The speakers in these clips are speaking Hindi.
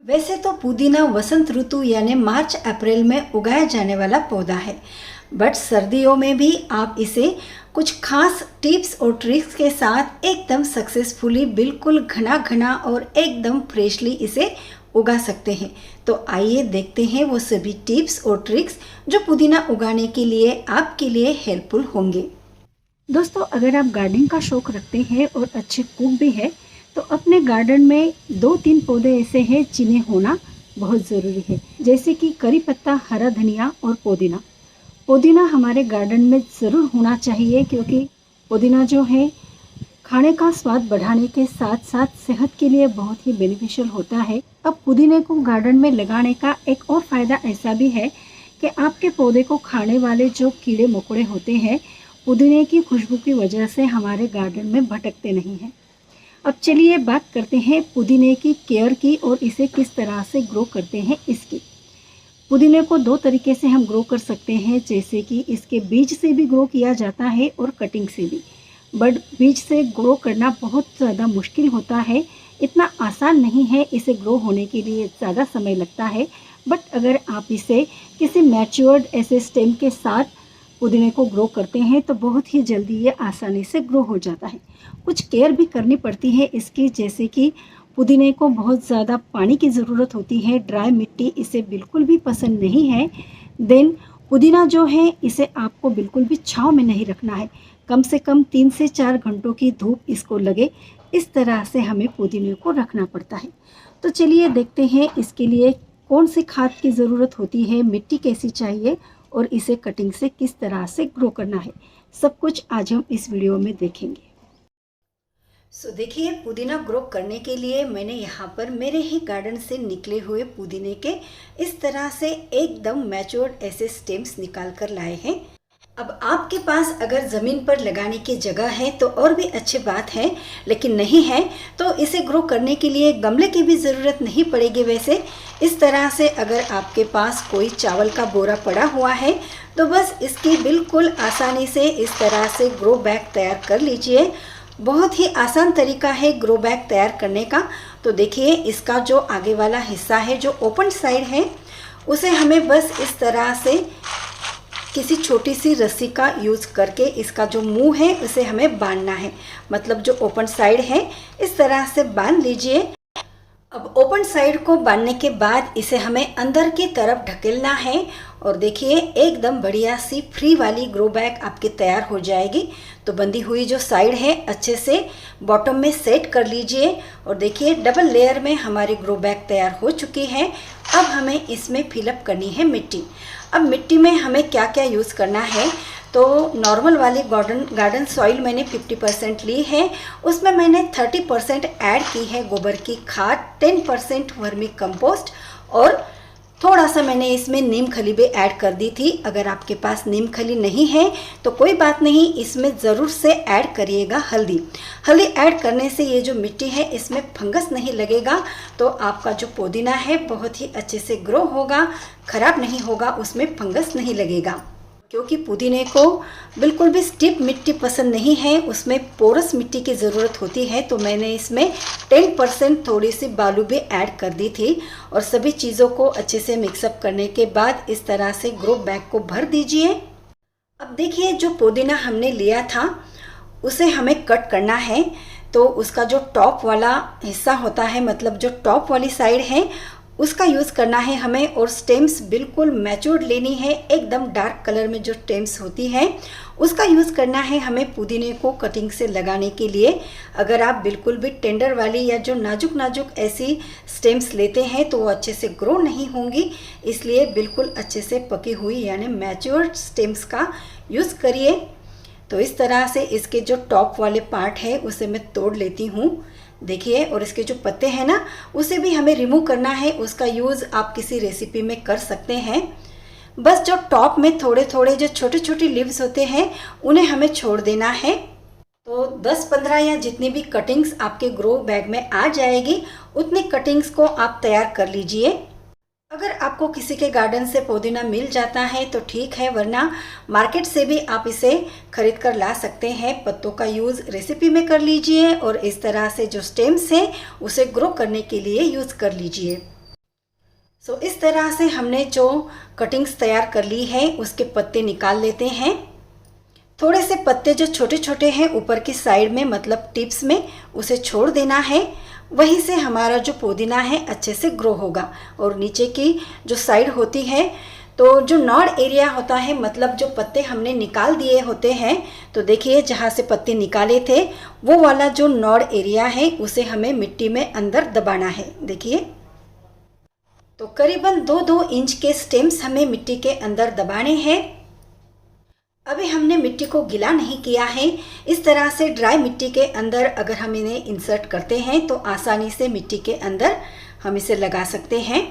वैसे तो पुदीना वसंत ऋतु यानी मार्च अप्रैल में उगाया जाने वाला पौधा है, बट सर्दियों में भी आप इसे कुछ खास टिप्स और ट्रिक्स के साथ एकदम सक्सेसफुली बिल्कुल घना घना और एकदम फ्रेशली इसे उगा सकते हैं। तो आइए देखते हैं वो सभी टिप्स और ट्रिक्स जो पुदीना उगाने के लिए आपके लिए हेल्पफुल होंगे। दोस्तों, अगर आप गार्डनिंग का शौक रखते हैं और अच्छे कुक भी हैं तो अपने गार्डन में 2-3 पौधे ऐसे हैं जिन्हें होना बहुत ज़रूरी है, जैसे कि करी पत्ता, हरा धनिया और पुदीना। पुदीना हमारे गार्डन में ज़रूर होना चाहिए क्योंकि पुदीना जो है खाने का स्वाद बढ़ाने के साथ साथ सेहत के लिए बहुत ही बेनिफिशियल होता है। अब पुदीने को गार्डन में लगाने का एक और फ़ायदा ऐसा भी है कि आपके पौधे को खाने वाले जो कीड़े मकोड़े होते हैं पुदीने की खुशबू की वजह से हमारे गार्डन में भटकते नहीं हैं। अब चलिए बात करते हैं पुदीने की केयर की और इसे किस तरह से ग्रो करते हैं इसकी। पुदीने को 2 तरीके से हम ग्रो कर सकते हैं, जैसे कि इसके बीज से भी ग्रो किया जाता है और कटिंग से भी। बट बीज से ग्रो करना बहुत ज़्यादा मुश्किल होता है, इतना आसान नहीं है, इसे ग्रो होने के लिए ज़्यादा समय लगता है। बट अगर आप इसे किसी मैच्योर्ड ऐसे स्टेम के साथ पुदीने को ग्रो करते हैं तो बहुत ही जल्दी ये आसानी से ग्रो हो जाता है। कुछ केयर भी करनी पड़ती है इसकी, जैसे कि पुदीने को बहुत ज़्यादा पानी की ज़रूरत होती है, ड्राई मिट्टी इसे बिल्कुल भी पसंद नहीं है। देन पुदीना जो है इसे आपको बिल्कुल भी छाँव में नहीं रखना है, कम से कम 3 से 4 घंटों की धूप इसको लगे, इस तरह से हमें पुदीने को रखना पड़ता है। तो चलिए देखते हैं इसके लिए कौन सी खाद की ज़रूरत होती है, मिट्टी कैसी चाहिए और इसे कटिंग से किस तरह से ग्रो करना है, सब कुछ आज हम इस वीडियो में देखेंगे। देखिए, पुदीना ग्रो करने के लिए मैंने यहाँ पर मेरे ही गार्डन से निकले हुए पुदीने के इस तरह से एकदम मैच्योर्ड ऐसे स्टेम्स निकाल कर लाए हैं। अब आपके पास अगर ज़मीन पर लगाने की जगह है तो और भी अच्छी बात है, लेकिन नहीं है तो इसे ग्रो करने के लिए गमले की भी ज़रूरत नहीं पड़ेगी। वैसे इस तरह से अगर आपके पास कोई चावल का बोरा पड़ा हुआ है तो बस इसकी बिल्कुल आसानी से इस तरह से ग्रो बैग तैयार कर लीजिए। बहुत ही आसान तरीका है ग्रो बैग तैयार करने का। तो देखिए, इसका जो आगे वाला हिस्सा है, जो ओपन साइड है, उसे हमें बस इस तरह से किसी छोटी सी रस्सी का यूज़ करके इसका जो मुंह है उसे हमें बांधना है, मतलब जो ओपन साइड है इस तरह से बांध लीजिए। अब ओपन साइड को बांधने के बाद इसे हमें अंदर की तरफ ढकेलना है और देखिए एकदम बढ़िया सी फ्री वाली ग्रो बैग आपकी तैयार हो जाएगी। तो बंधी हुई जो साइड है अच्छे से बॉटम में सेट कर लीजिए और देखिए डबल लेयर में हमारी ग्रो बैग तैयार हो चुकी है। अब हमें इसमें फिलअप करनी है मिट्टी। अब मिट्टी में हमें क्या क्या यूज़ करना है, तो नॉर्मल वाली गार्डन सॉइल मैंने 50% ली है, उसमें मैंने 30% ऐड की है गोबर की खाद, 10% वर्मी कंपोस्ट और थोड़ा सा मैंने इसमें नीम खली भी ऐड कर दी थी। अगर आपके पास नीम खली नहीं है तो कोई बात नहीं, इसमें ज़रूर से ऐड करिएगा हल्दी। हल्दी ऐड करने से ये जो मिट्टी है इसमें फंगस नहीं लगेगा, तो आपका जो पुदीना है बहुत ही अच्छे से ग्रो होगा, ख़राब नहीं होगा, उसमें फंगस नहीं लगेगा। क्योंकि पुदीने को बिल्कुल भी स्टिप मिट्टी पसंद नहीं है, उसमें पोरस मिट्टी की ज़रूरत होती है, तो मैंने इसमें 10% थोड़ी सी बालू भी ऐड कर दी थी और सभी चीज़ों को अच्छे से मिक्सअप करने के बाद इस तरह से ग्रो बैग को भर दीजिए। अब देखिए, जो पुदीना हमने लिया था उसे हमें कट करना है, तो उसका जो टॉप वाला हिस्सा होता है, मतलब जो टॉप वाली साइड है उसका यूज़ करना है हमें और स्टेम्स बिल्कुल मैच्योर्ड लेनी है, एकदम डार्क कलर में जो स्टेम्स होती है उसका यूज़ करना है हमें पुदीने को कटिंग से लगाने के लिए। अगर आप बिल्कुल भी टेंडर वाली या जो नाजुक नाजुक ऐसी स्टेम्स लेते हैं तो वो अच्छे से ग्रो नहीं होंगी, इसलिए बिल्कुल अच्छे से पकी हुई यानी मैच्योर्ड स्टेम्स का यूज़ करिए। तो इस तरह से इसके जो टॉप वाले पार्ट है उसे मैं तोड़ लेती हूँ, देखिए, और इसके जो पत्ते हैं ना उसे भी हमें रिमूव करना है। उसका यूज़ आप किसी रेसिपी में कर सकते हैं। बस जो टॉप में थोड़े थोड़े जो छोटे छोटे लीव्स होते हैं उन्हें हमें छोड़ देना है। तो 10-15 या जितनी भी कटिंग्स आपके ग्रो बैग में आ जाएगी उतनी कटिंग्स को आप तैयार कर लीजिए। अगर आपको किसी के गार्डन से पुदीना मिल जाता है तो ठीक है, वरना मार्केट से भी आप इसे खरीद कर ला सकते हैं। पत्तों का यूज़ रेसिपी में कर लीजिए और इस तरह से जो स्टेम्स हैं उसे ग्रो करने के लिए यूज़ कर लीजिए। इस तरह से हमने जो कटिंग्स तैयार कर ली है उसके पत्ते निकाल लेते हैं। थोड़े से पत्ते जो छोटे छोटे हैं ऊपर की साइड में मतलब टिप्स में, उसे छोड़ देना है। वहीं से हमारा जो पुदीना है अच्छे से ग्रो होगा। और नीचे की जो साइड होती है, तो जो नॉड एरिया होता है मतलब जो पत्ते हमने निकाल दिए होते हैं, तो देखिए जहाँ से पत्ते निकाले थे वो वाला जो नॉड एरिया है उसे हमें मिट्टी में अंदर दबाना है। देखिए, तो करीबन 2-2 इंच के स्टेम्स हमें मिट्टी के अंदर दबाने हैं। अभी हमने मिट्टी को गीला नहीं किया है। इस तरह से ड्राई मिट्टी के अंदर अगर हम इन्हें इंसर्ट करते हैं तो आसानी से मिट्टी के अंदर हम इसे लगा सकते हैं।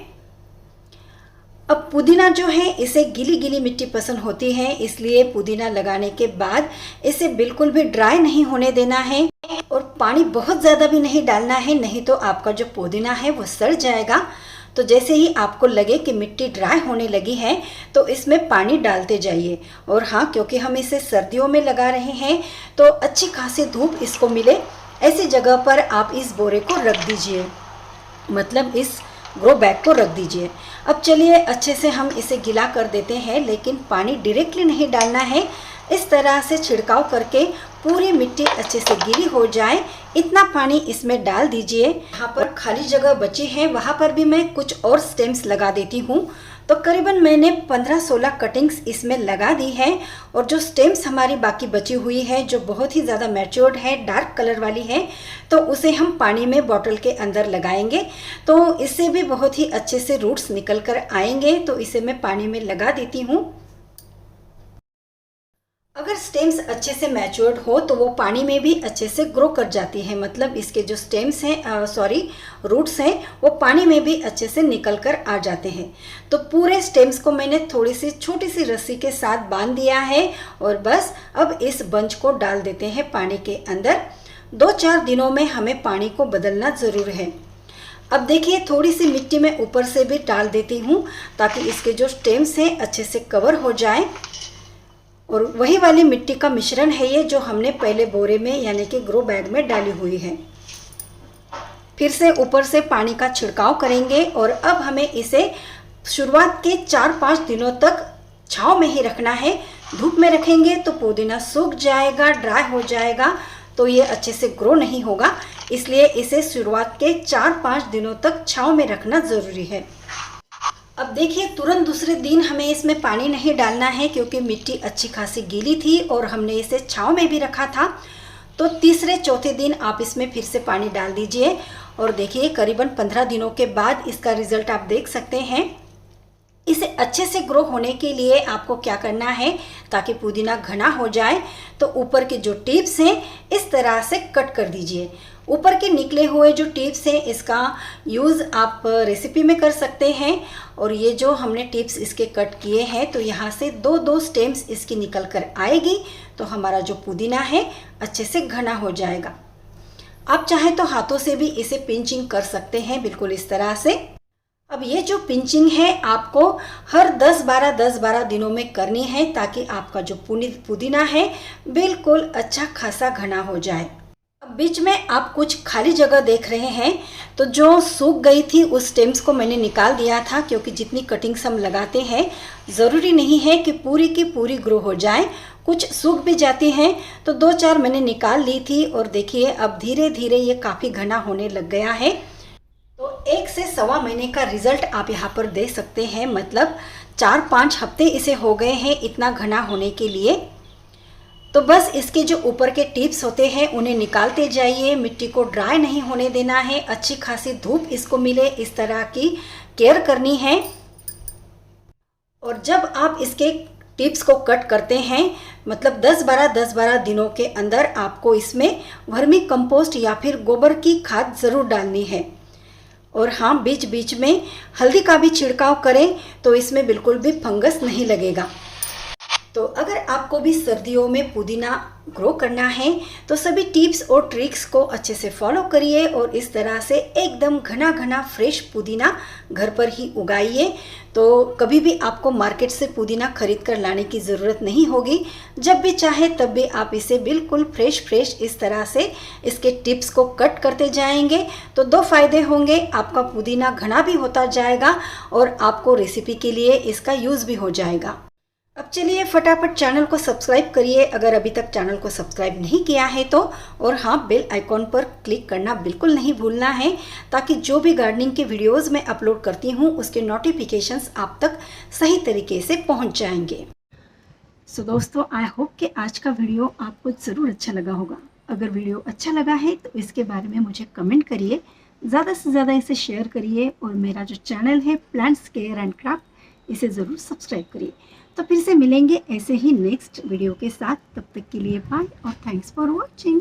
अब पुदीना जो है इसे गीली गीली मिट्टी पसंद होती है, इसलिए पुदीना लगाने के बाद इसे बिल्कुल भी ड्राई नहीं होने देना है और पानी बहुत ज़्यादा भी नहीं डालना है, नहीं तो आपका जो पुदीना है वो सड़ जाएगा। तो जैसे ही आपको लगे कि मिट्टी ड्राई होने लगी है तो इसमें पानी डालते जाइए। और हाँ, क्योंकि हम इसे सर्दियों में लगा रहे हैं तो अच्छी खासी धूप इसको मिले ऐसी जगह पर आप इस बोरे को रख दीजिए, मतलब इस ग्रो बैग को रख दीजिए। अब चलिए अच्छे से हम इसे गीला कर देते हैं, लेकिन पानी डायरेक्टली नहीं डालना है। इस तरह से छिड़काव करके पूरी मिट्टी अच्छे से गीली हो जाए इतना पानी इसमें डाल दीजिए। यहाँ पर खाली जगह बची है, वहाँ पर भी मैं कुछ और स्टेम्स लगा देती हूँ। तो करीबन मैंने 15-16 कटिंग्स इसमें लगा दी है। और जो स्टेम्स हमारी बाकी बची हुई है जो बहुत ही ज़्यादा मैच्योर्ड है, डार्क कलर वाली है, तो उसे हम पानी में बॉटल के अंदर लगाएंगे तो इससे भी बहुत ही अच्छे से रूट्स निकल कर आएंगे। तो इसे मैं पानी में लगा देती हूँ। अगर स्टेम्स अच्छे से मैच्योर्ड हो तो वो पानी में भी अच्छे से ग्रो कर जाती है, मतलब इसके जो स्टेम्स हैं रूट्स हैं वो पानी में भी अच्छे से निकल कर आ जाते हैं। तो पूरे स्टेम्स को मैंने थोड़ी सी छोटी सी रस्सी के साथ बांध दिया है और बस अब इस बंच को डाल देते हैं पानी के अंदर। 2-4 दिनों में हमें पानी को बदलना ज़रूर है। अब देखिए, थोड़ी सी मिट्टी मैं ऊपर से भी डाल देती हूँ ताकि इसके जो स्टेम्स हैं अच्छे से कवर हो जाए। और वही वाली मिट्टी का मिश्रण है ये जो हमने पहले बोरे में यानी कि ग्रो बैग में डाली हुई है। फिर से ऊपर से पानी का छिड़काव करेंगे और अब हमें इसे शुरुआत के 4-5 दिनों तक छांव में ही रखना है। धूप में रखेंगे तो पुदीना सूख जाएगा, ड्राई हो जाएगा, तो ये अच्छे से ग्रो नहीं होगा। इसलिए इसे शुरुआत के 4-5 दिनों तक छांव में रखना ज़रूरी है। अब देखिए, तुरंत दूसरे दिन हमें इसमें पानी नहीं डालना है क्योंकि मिट्टी अच्छी खासी गीली थी और हमने इसे छांव में भी रखा था। तो तीसरे चौथे दिन आप इसमें फिर से पानी डाल दीजिए और देखिए करीबन 15 दिनों के बाद इसका रिजल्ट आप देख सकते हैं। इसे अच्छे से ग्रो होने के लिए आपको क्या करना है, ताकि पुदीना घना हो जाए तो ऊपर के जो टिप्स हैं इस तरह से कट कर दीजिए। ऊपर के निकले हुए जो टिप्स हैं इसका यूज़ आप रेसिपी में कर सकते हैं। और ये जो हमने टिप्स इसके कट किए हैं तो यहाँ से 2-2 स्टेम्स इसकी निकल कर आएगी, तो हमारा जो पुदीना है अच्छे से घना हो जाएगा। आप चाहें तो हाथों से भी इसे पिंचिंग कर सकते हैं, बिल्कुल इस तरह से। अब ये जो पिंचिंग है आपको हर 10-12 दिनों में करनी है ताकि आपका जो पुदीना है बिल्कुल अच्छा खासा घना हो जाए। अब बीच में आप कुछ खाली जगह देख रहे हैं, तो जो सूख गई थी उस स्टेम्स को मैंने निकाल दिया था क्योंकि जितनी कटिंग्स हम लगाते हैं ज़रूरी नहीं है कि पूरी की पूरी ग्रो हो जाए, कुछ सूख भी जाती हैं। तो 2-4 मैंने निकाल ली थी और देखिए अब धीरे धीरे ये काफ़ी घना होने लग गया है। तो 1 से सवा महीने का रिज़ल्ट आप यहाँ पर देख सकते हैं, मतलब 4-5 हफ्ते इसे हो गए हैं इतना घना होने के लिए। तो बस इसके जो ऊपर के टिप्स होते हैं उन्हें निकालते जाइए, मिट्टी को ड्राई नहीं होने देना है, अच्छी खासी धूप इसको मिले इस तरह की केयर करनी है। और जब आप इसके टिप्स को कट करते हैं मतलब 10-12 दिनों के अंदर आपको इसमें वर्मी कंपोस्ट या फिर गोबर की खाद ज़रूर डालनी है। और हाँ, बीच बीच में हल्दी का भी छिड़काव करें तो इसमें बिल्कुल भी फंगस नहीं लगेगा। तो अगर आपको भी सर्दियों में पुदीना ग्रो करना है तो सभी टिप्स और ट्रिक्स को अच्छे से फॉलो करिए और इस तरह से एकदम घना घना फ्रेश पुदीना घर पर ही उगाइए। तो कभी भी आपको मार्केट से पुदीना खरीद कर लाने की ज़रूरत नहीं होगी। जब भी चाहे तब भी आप इसे बिल्कुल फ्रेश इस तरह से इसके टिप्स को कट करते जाएंगे तो दो फायदे होंगे, आपका पुदीना घना भी होता जाएगा और आपको रेसिपी के लिए इसका यूज़ भी हो जाएगा। अब चलिए फटाफट चैनल को सब्सक्राइब करिए अगर अभी तक चैनल को सब्सक्राइब नहीं किया है तो, और हाँ, बेल आइकॉन पर क्लिक करना बिल्कुल नहीं भूलना है ताकि जो भी गार्डनिंग के वीडियोस मैं अपलोड करती हूँ उसके नोटिफिकेशंस आप तक सही तरीके से पहुँच जाएंगे। सो दोस्तों, आई होप कि आज का वीडियो आपको ज़रूर अच्छा लगा होगा। अगर वीडियो अच्छा लगा है तो इसके बारे में मुझे कमेंट करिए, ज़्यादा से ज़्यादा इसे शेयर करिए और मेरा जो चैनल है प्लांट्स केयर एंड क्राफ्ट इसे ज़रूर सब्सक्राइब करिए। तो फिर से मिलेंगे ऐसे ही नेक्स्ट वीडियो के साथ। तब तक के लिए बाय और थैंक्स फॉर वॉचिंग।